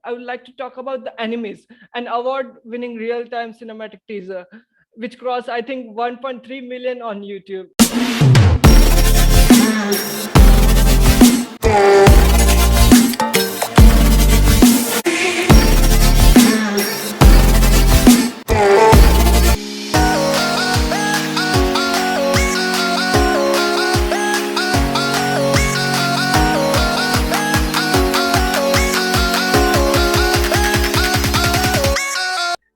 I would like to talk about the enemies, an award-winning real-time cinematic teaser, which crossed, I think, 1.3 million on YouTube.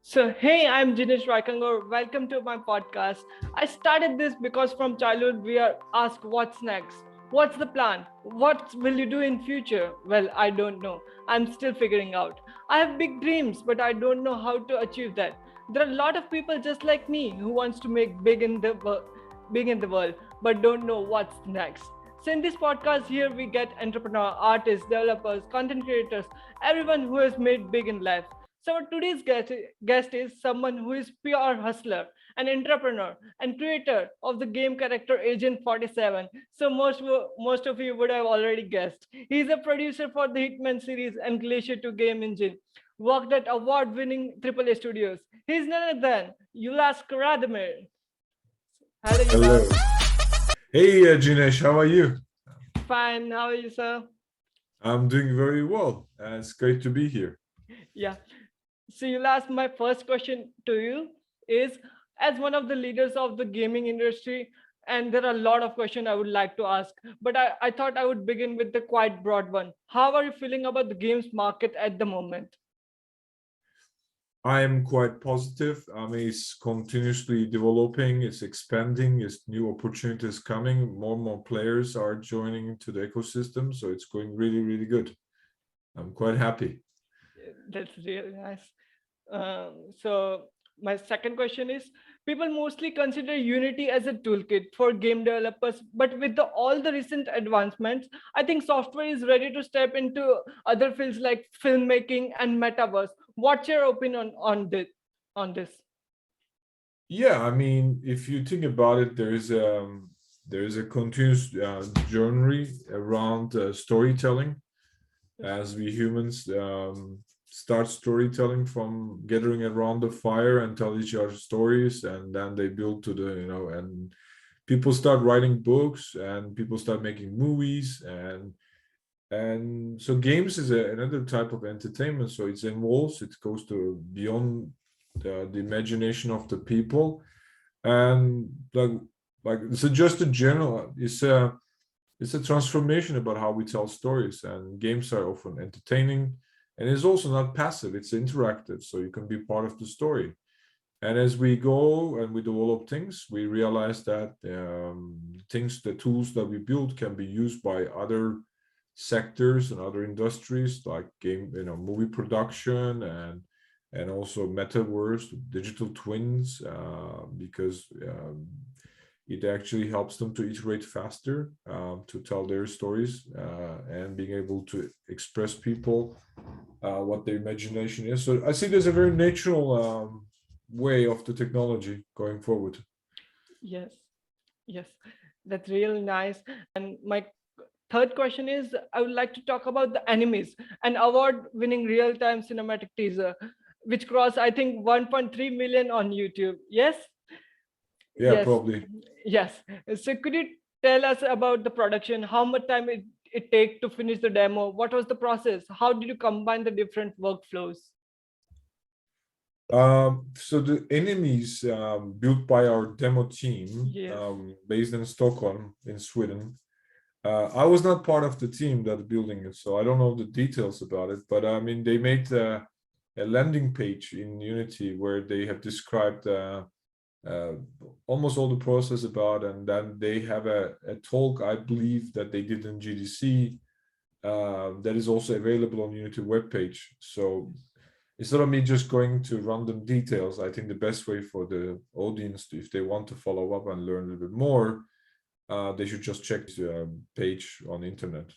So, hey, I'm Jinesh Raikangor. Welcome to my podcast. I started this because from childhood we are asked what's next? What's the plan? What will you do in future? Well, I don't know. I'm still figuring out. I have big dreams, but I don't know how to achieve that. There are a lot of people just like me who wants to make big in the world, but don't know what's next. So in this podcast here we get entrepreneur, artists, developers, content creators, everyone who has made big in life. So our today's guest is someone who is pure hustler, an entrepreneur and creator of the game character Agent 47. So most of you would have already guessed. He's a producer for the Hitman series and Glacier 2 game engine. Worked at award-winning AAA studios. He's none other than Ulas Karademir. Hello, Hello. Ulas. Hey, Jinesh, how are you? Fine. How are you, sir? I'm doing very well. It's great to be here. Yeah. So you'll ask my first question to you is as one of the leaders of the gaming industry, and there are a lot of questions I would like to ask, but I thought I would begin with the quite broad one. How are you feeling about the games market at the moment? I am quite positive. I mean, it's continuously developing, it's expanding, it's new opportunities coming, more players are joining into the ecosystem, so it's going really, really good. I'm quite happy. That's really nice. So my second question is people mostly consider Unity as a toolkit for game developers, but with all the recent advancements, I think software is ready to step into other fields like filmmaking and metaverse. What's your opinion on this? Yeah, I mean, if you think about it, there is a continuous journey around storytelling as we humans start storytelling from gathering around the fire and tell each other stories, and then they build to the and people start writing books and people start making movies, and so games is another type of entertainment, so it goes to beyond the imagination of the people, and like so just a general it's a transformation about how we tell stories, and games are often entertaining, and it's also not passive, it's interactive, so you can be part of the story. And as we go and we develop things, we realize that the tools that we build can be used by other sectors and other industries like movie production, and also metaverse, digital twins, because it actually helps them to iterate faster, to tell their stories, and being able to express people what their imagination is. So I see there's a very natural way of the technology going forward. Yes, yes, that's really nice. And my third question is I would like to talk about the enemies, an award-winning real-time cinematic teaser, which crossed I think 1.3 million on YouTube. Yes, Yeah, yes, probably. yes. So could you tell us about the production? How much time it take to finish the demo? What was the process? How did you combine the different workflows? So the enemies built by our demo team, Yes. based in Stockholm, in Sweden. I was not part of the team that building it, so I don't know the details about it. But I mean, they made a landing page in Unity where they have described uh, almost all the process about, and then they have a talk, I believe, that they did in GDC, that is also available on Unity webpage. So instead of me just going to random details, I think the best way for the audience, if they want to follow up and learn a little bit more, they should just check the page on the internet.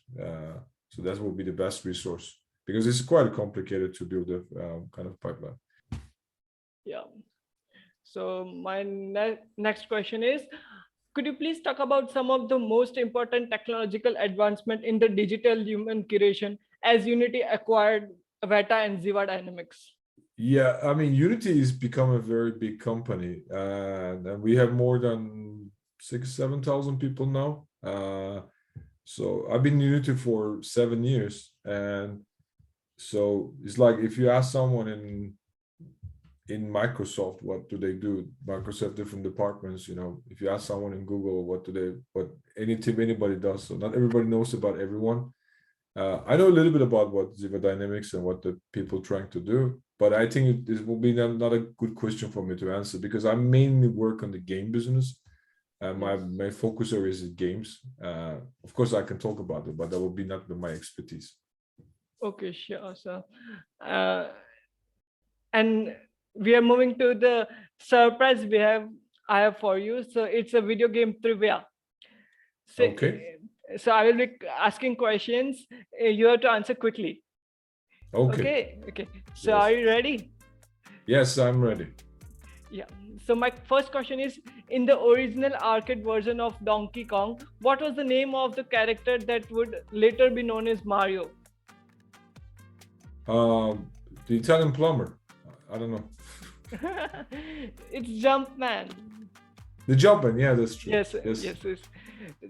So that will be the best resource, because it's quite complicated to build a kind of pipeline. Yeah. So my next question is, could you please talk about some of the most important technological advancement in the digital human curation as Unity acquired Avata and Ziva Dynamics. Yeah, I mean, Unity has become a very big company, and we have more than 7,000 people now. So I've been in Unity for 7 years, and so it's like if you ask someone in Microsoft, what do they do? Microsoft different departments, if you ask someone in Google, what any team anybody does. So not everybody knows about everyone. I know a little bit about what Ziva Dynamics and what the people trying to do, but I think this will be not a good question for me to answer because I mainly work on the game business. My focus area is games. Of course, I can talk about it, but that will be not my expertise. Okay, sure, sir. And we are moving to the surprise I have for you. So it's a video game trivia. So, Okay. So I will be asking questions. You have to answer quickly. Okay. Okay. So Yes. are you ready? Yes, I'm ready. Yeah. So my first question is, in the original arcade version of Donkey Kong, what was the name of the character that would later be known as Mario? The Italian plumber. I don't know. It's Jumpman. The jumping. Yeah, that's true. Yes, yes.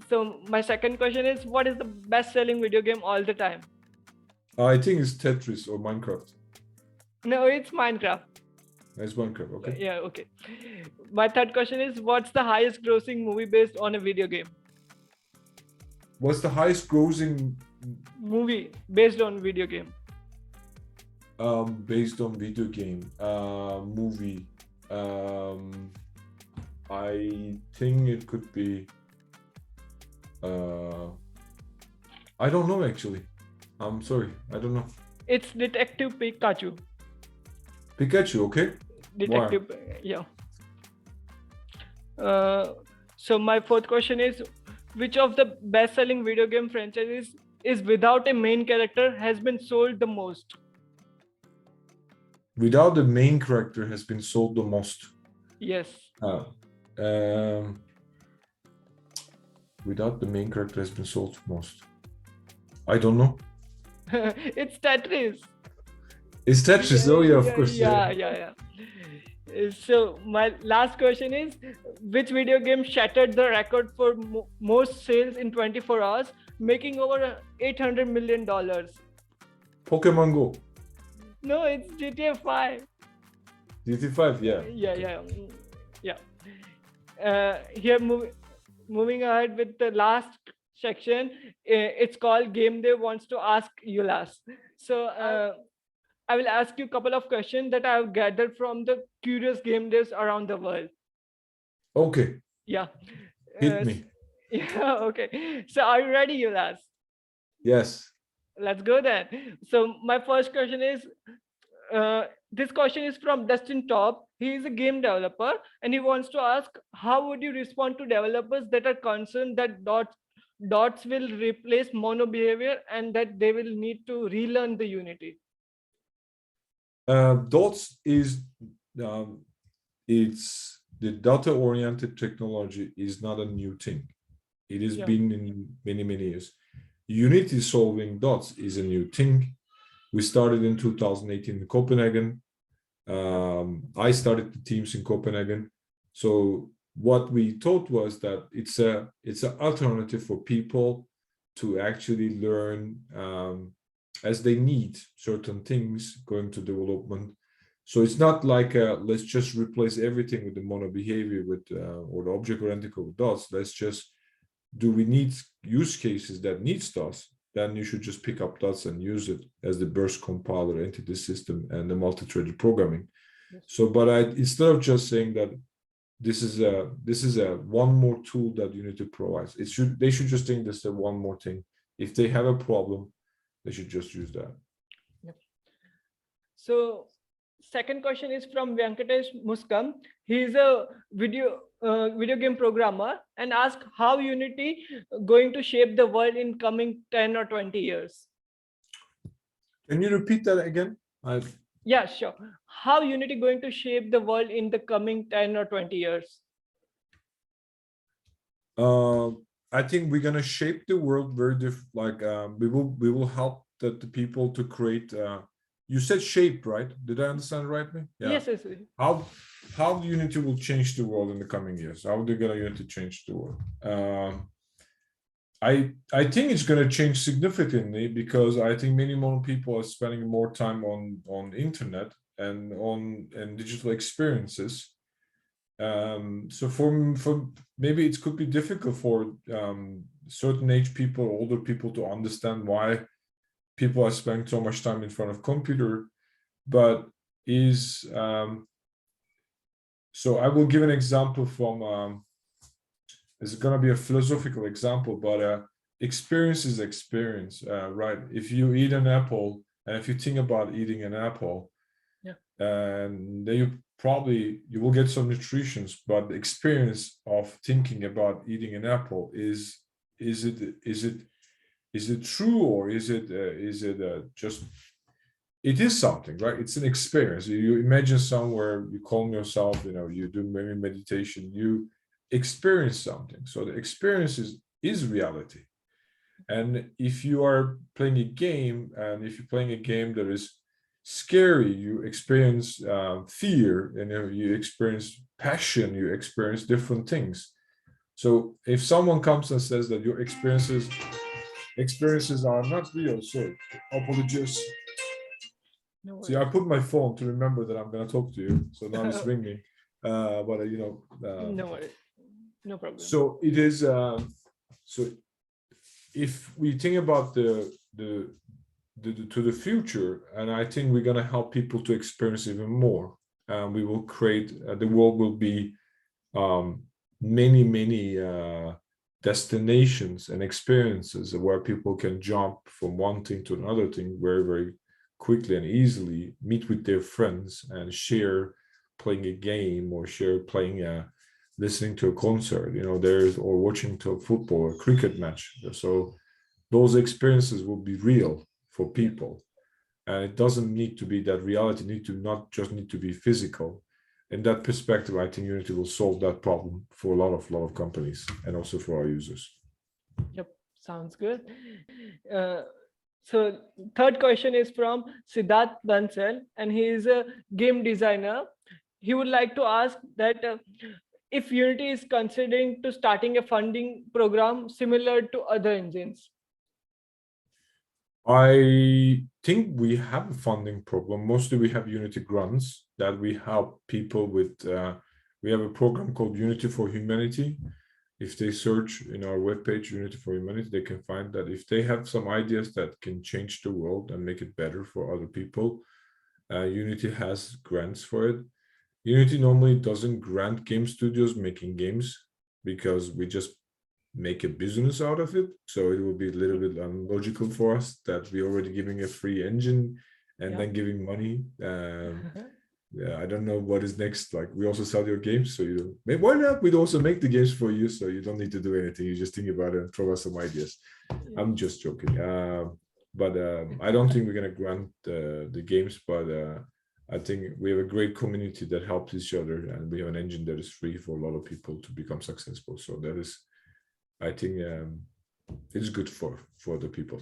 So my second question is, what is the best-selling video game all the time? I think it's Tetris or Minecraft. No, it's Minecraft. It's Minecraft. Okay. Yeah, okay. My third question is, what's the highest grossing movie based on a video game? What's the highest grossing Movie based on video game? Based on video game movie? I think it could be. I don't know actually. I'm sorry, I don't know. It's Detective Pikachu. Pikachu, okay. Detective, yeah. So my fourth question is, which of the best-selling video game franchises is without a main character has been sold the most? Without the main character has been sold the most. Yes. Without the main character has been sold the most. I don't know. It's Tetris. It's Tetris. Yeah, oh yeah, of course. Yeah. So my last question is, which video game shattered the record for most sales in 24 hours, making over $800 million? Pokemon Go. No, it's GTA 5. GTA 5, yeah. Here, moving ahead with the last section, it's called Game Day Wants to Ask Ulas. So I will ask you a couple of questions that I have gathered from the curious game days around the world. Okay. Yeah. Hit me. Yeah, okay. So are you ready, Ulas? Yes. Let's go then. So my first question is, this question is from Dustin Top. He is a game developer and he wants to ask, how would you respond to developers that are concerned that dots will replace mono behavior and that they will need to relearn the Unity? Dots is it's the data-oriented technology is not a new thing. It has been in many years. Unity solving dots is a new thing. We started in 2018 in Copenhagen. I started the teams in Copenhagen. So what we thought was that it's an alternative for people to actually learn as they need certain things going to development. So it's not like let's just replace everything with the mono behavior or the object-oriented dots. Do we need use cases that need dots? Then you should just pick up dots and use it as the burst compiler, entity system, and the multi-threaded programming. Yes. So, but instead of just saying that this is a one more tool that Unity provides, they should just think this is one more thing. If they have a problem, they should just use that. Yep. So second question is from Venkatesh Muskam. He is a video game programmer and asked how Unity going to shape the world in coming 10 or 20 years. Can you repeat that again? Yeah, sure. How Unity going to shape the world in the coming 10 or 20 years? I think we're gonna shape the world very different. Like we will help the people to create you said shape, right? Did I understand rightly? Yeah. Yes, yes. How Unity will change the world in the coming years? How are they gonna Unity change the world? I think it's gonna change significantly because I think many more people are spending more time on internet and on digital experiences. So for maybe it could be difficult for certain age people, older people to understand why people are spending so much time in front of computer, but is so I will give an example from it's going to be a philosophical example, but experience is experience, right? If you eat an apple and if you think about eating an apple, and then you will get some nutritions, but the experience of thinking about eating an apple is it true, or is it just it is something, right? It's an experience. You imagine somewhere, you calm yourself, you do maybe meditation, you experience something. So the experience is reality. And if you are playing a game, and if you're playing a game that is scary, you experience fear, and you experience passion, you experience different things. So if someone comes and says that your experiences are not real, so apologies. No See, I put my phone to remember that I'm going to talk to you. So now it's ringing. No worries. No problem. So it is. So if we think about the to the future, and I think we're going to help people to experience even more. We will create. The world will be many destinations and experiences where people can jump from one thing to another thing very, very quickly and easily, meet with their friends and share playing a game, or share playing listening to a concert, or watching to a football or cricket match. So those experiences will be real for people. And it doesn't need to be that reality not just need to be physical. In that perspective, I think Unity will solve that problem for a lot of companies and also for our users. Yep, sounds good. So third question is from Siddharth Bansal, and he is a game designer. He would like to ask that if Unity is considering to starting a funding program similar to other engines. I think we have a funding problem. Mostly we have Unity grants that we help people with. We have a program called Unity for Humanity. If they search in our webpage, Unity for Humanity, they can find that if they have some ideas that can change the world and make it better for other people, Unity has grants for it. Unity normally doesn't grant game studios making games because we just make a business out of it. So it will be a little bit unlogical for us that we're already giving a free engine and then giving money. Yeah, I don't know what is next. Like, we also sell your games, so why not? We'd also make the games for you, so you don't need to do anything. You just think about it and throw us some ideas. I'm just joking. But I don't think we're gonna grant the games, but I think we have a great community that helps each other, and we have an engine that is free for a lot of people to become successful. So that is, I think, it's good for the people.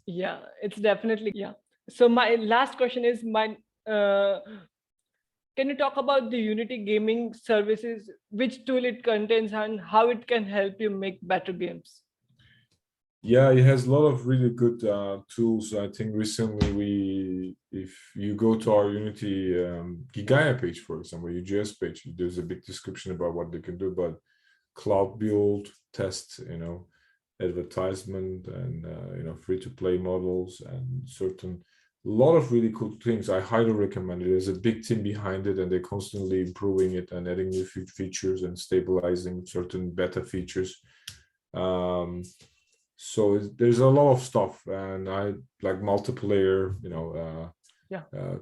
Yeah, it's definitely. Yeah. So my last question is can you talk about the Unity gaming services, which tool it contains, and how it can help you make better games? Yeah, it has a lot of really good tools. I think recently if you go to our Unity Gigaya page, for example, UJS page, there's a big description about what they can do, but cloud build, test, advertisement, and free to play models, and a lot of really cool things. I highly recommend it. There's a big team behind it, and they're constantly improving it and adding new features and stabilizing certain beta features. So there's a lot of stuff, and I like multiplayer,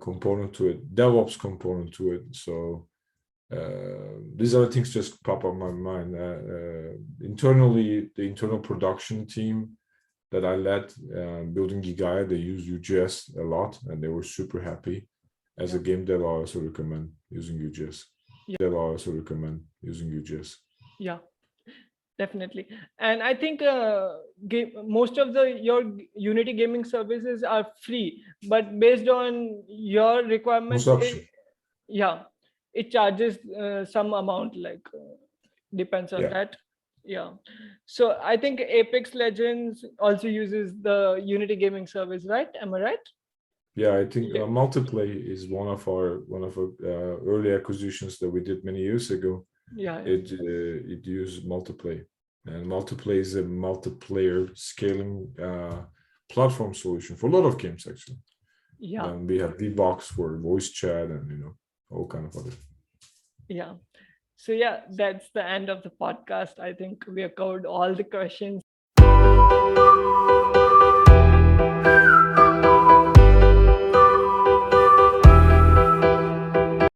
component to it, DevOps component to it. So these other things just pop up my mind. Internally, the internal production team that I led building Gigaya, they use UJS a lot, and they were super happy. As a game dev, I also recommend using UJS. Yeah. Dev, I also recommend using UJS. Yeah. Definitely. And I think most of your Unity gaming services are free, but based on your requirements, Consumption. yeah, it charges some amount, like depends on Yeah. that. Yeah. So I think Apex Legends also uses the Unity gaming service, right? Am I right? Yeah, I think Yeah. multiplay is one of our early acquisitions that we did many years ago. Yeah. It uses multiplay, and multiplay is a multiplayer scaling platform solution for a lot of games actually. Yeah. Then we have VBox for voice chat and all kind of other. Yeah. So yeah, that's the end of the podcast. I think we have covered all the questions.